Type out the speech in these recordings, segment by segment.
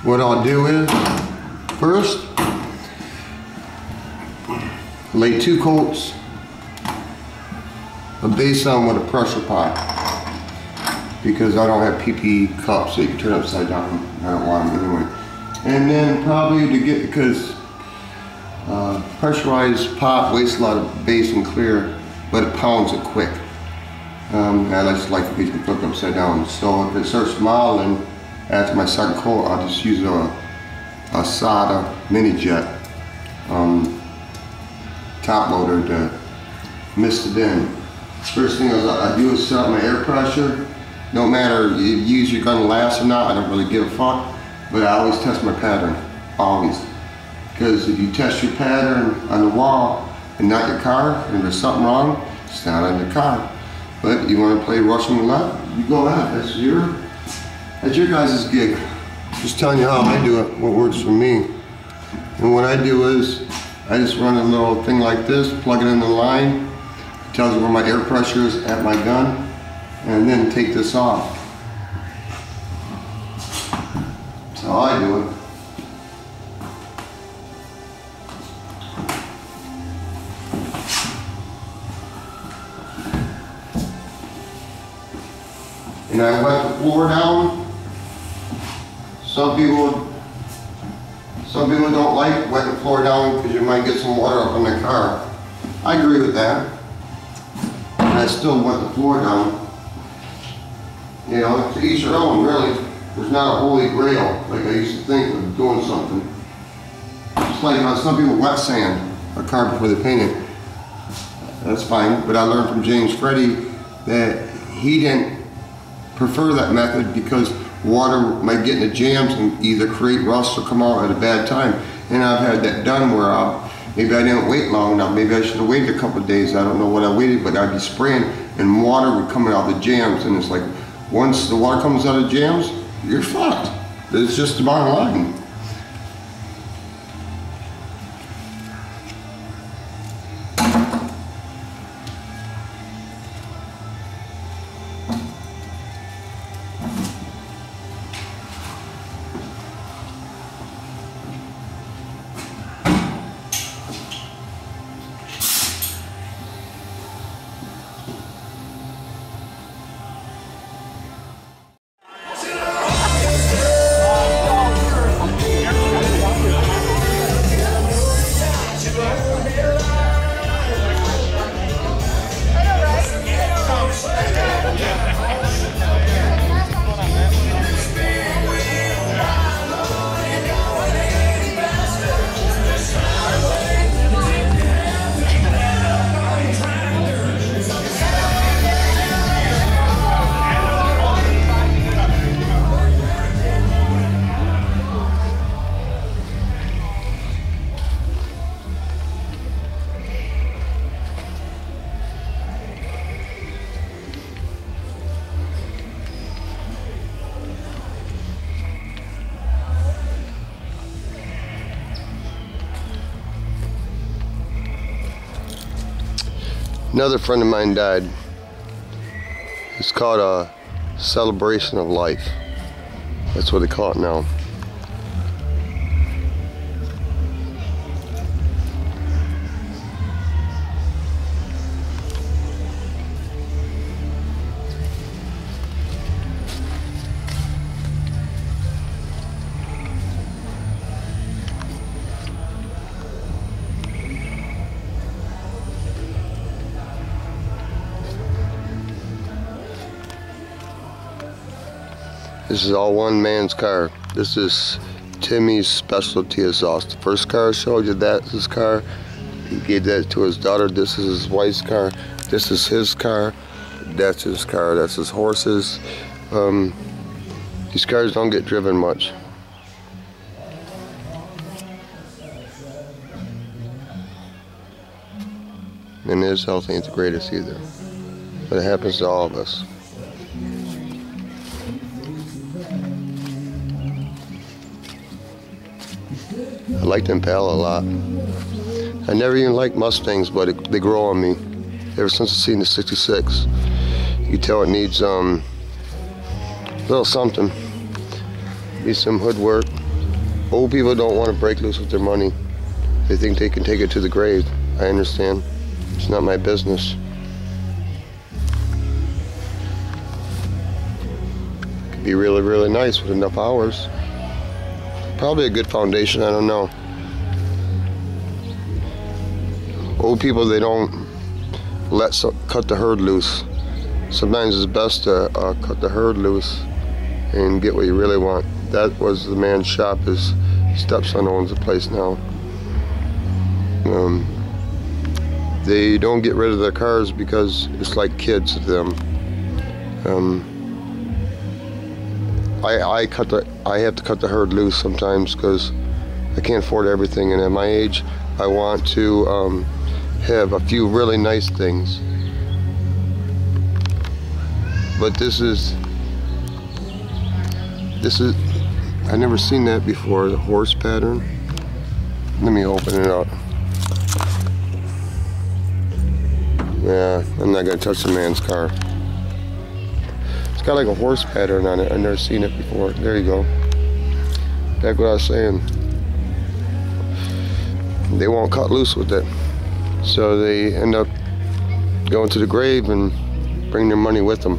what I'll do is, first, lay 2 coats of base on with a pressure pot, because I don't have PP cups that you can turn upside down. I don't want them anyway. And then probably to get, because pressurized pot wastes a lot of base and clear, but it pounds it quick. I just like the piece to flip upside down. So if it starts modeling after my second coat, I'll just use a Sada mini jet top loader to mist it in. First thing I do is set up my air pressure. No matter if you use your gun last or not, I don't really give a fuck. But I always test my pattern, always. Because if you test your pattern on the wall and not your car, and there's something wrong, it's not on your car. But you want to play Russian roulette, you go ahead. That's your guys' gig. Just telling you how I do it, what works for me. And what I do is, I just run a little thing like this, plug it in the line, it tells me where my air pressure is at my gun, and then take this off. That's how I do it. And I wet the floor down. Some people don't like wetting the floor down because you might get some water up on the car. I agree with that. And I still wet the floor down. You know, to each their own, really. There's not a holy grail like I used to think of doing something. Just like some people wet sand a car before they paint it. That's fine, but I learned from James Freddy that he didn't prefer that method because water might get in the jams and either create rust or come out at a bad time. And I've had that done where maybe I didn't wait long enough. Maybe I should have waited a couple of days. I don't know what I waited, but I'd be spraying and water would come out of the jams. And it's like, once the water comes out of jams, you're fucked. It's just the bottom line. Another friend of mine died. It's called a celebration of life. That's what they call it now. This is all one man's car. This is Timmy's specialty exhaust. The first car I showed you, that's his car. He gave that to his daughter. This is his wife's car. This is his car. That's his car. That's his horses. These cars don't get driven much. And his health ain't the greatest either. But it happens to all of us. I like the Impala a lot. I never even liked Mustangs, but they grow on me. Ever since I seen the 66. You can tell it needs a little something. Needs some hood work, Old people don't want to break loose with their money. They think they can take it to the grave. I understand. It's not my business. Could be really, really nice with enough hours. Probably a good foundation, I don't know. Old people, they don't cut the herd loose. Sometimes it's best to cut the herd loose and get what you really want. That was the man's shop. His stepson owns the place now. They don't get rid of their cars because it's like kids to them. I have to cut the herd loose sometimes because I can't afford everything, and at my age I want to have a few really nice things. But this is I've never seen that before, the horse pattern. Let me open it up. Yeah, I'm not gonna touch the man's car. It's got like a horse pattern on it. I've never seen it before. There you go. That's what I was saying. They won't cut loose with it. So they end up going to the grave and bring their money with them.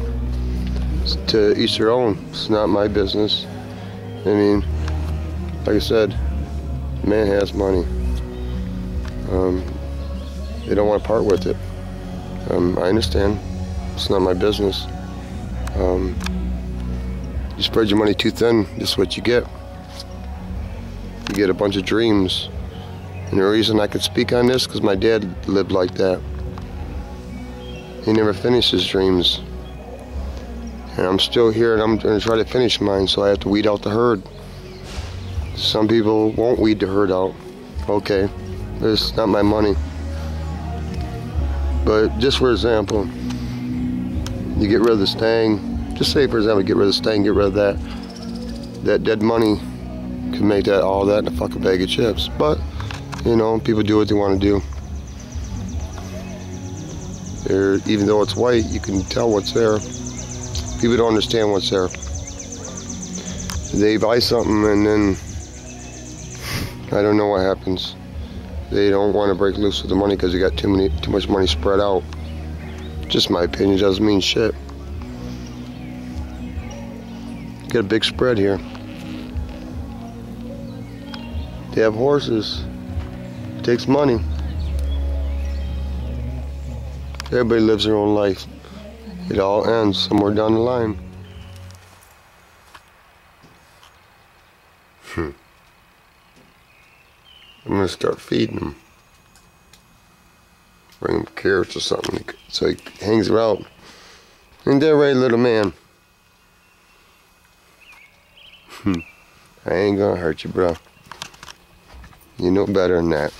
To each their own. It's not my business. I mean, like I said, the man has money. They don't want to part with it. I understand. It's not my business. You spread your money too thin, this is what you get. You get a bunch of dreams. And the reason I can speak on this, because my dad lived like that. He never finished his dreams. And I'm still here, and I'm going to try to finish mine, so I have to weed out the herd. Some people won't weed the herd out. Okay, it's not my money. But just for example, you get rid of the stang. Just say, for example, get rid of the stang, get rid of that. That dead money can make that all that in a fucking bag of chips. But, you know, people do what they want to do. Even though it's white, you can tell what's there. People don't understand what's there. They buy something and then I don't know what happens. They don't want to break loose with the money because they got too much money spread out. Just my opinion, doesn't mean shit. Got a big spread here. They have horses. It takes money. Everybody lives their own life. It all ends somewhere down the line. I'm gonna start feeding him. Bring him carrots or something so he hangs around. Ain't that right, little man? I ain't gonna hurt you, bro. You know better than that.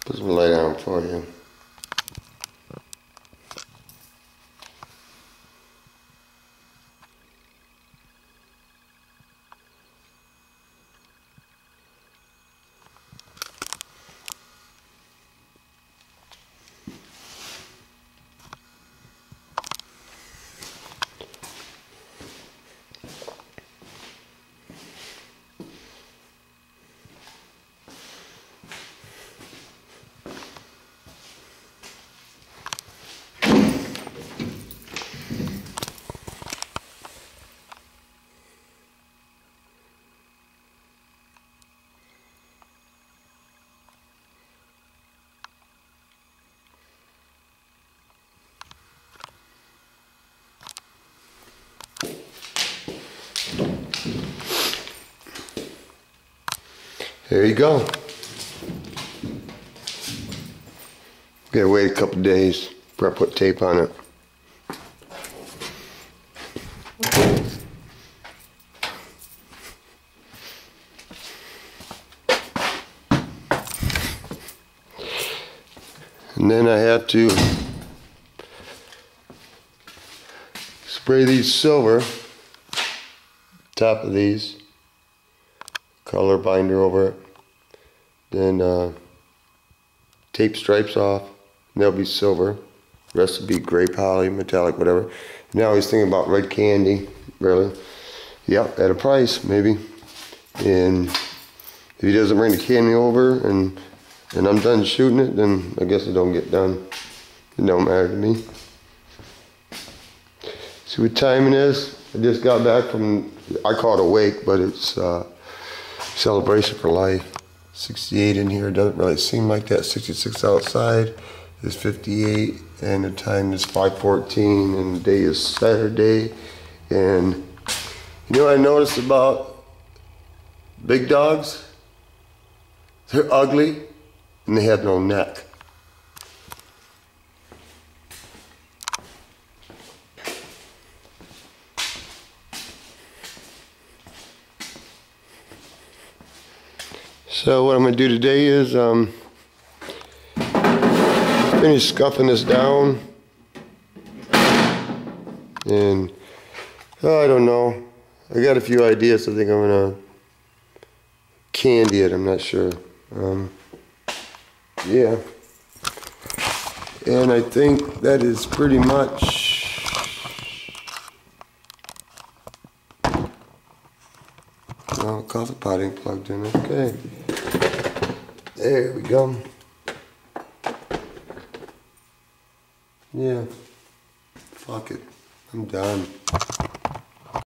Put some light on for you. There you go. Gotta wait a couple days before I put tape on it. And then I have to spray these silver, top of these, color binder over it, then tape stripes off, and they'll be silver. The rest will be gray poly, metallic, whatever. Now he's thinking about red candy, really. Yep, at a price, maybe. And if he doesn't bring the candy over and I'm done shooting it, then I guess it don't get done. It don't matter to me. See what time it is? I just got back from, I call it a wake, but it's celebration for life. 68 in here, doesn't really seem like that. 66 outside is 58, and the time is 5:14, and the day is Saturday. And you know what I noticed about big dogs? They're ugly and they have no neck. So what I'm going to do today is finish scuffing this down, and I don't know, I got a few ideas. I think I'm going to candy it, I'm not sure. Yeah, and I think that is pretty much coffee pot ain't plugged in. Okay, there we go. Yeah, fuck it, I'm done.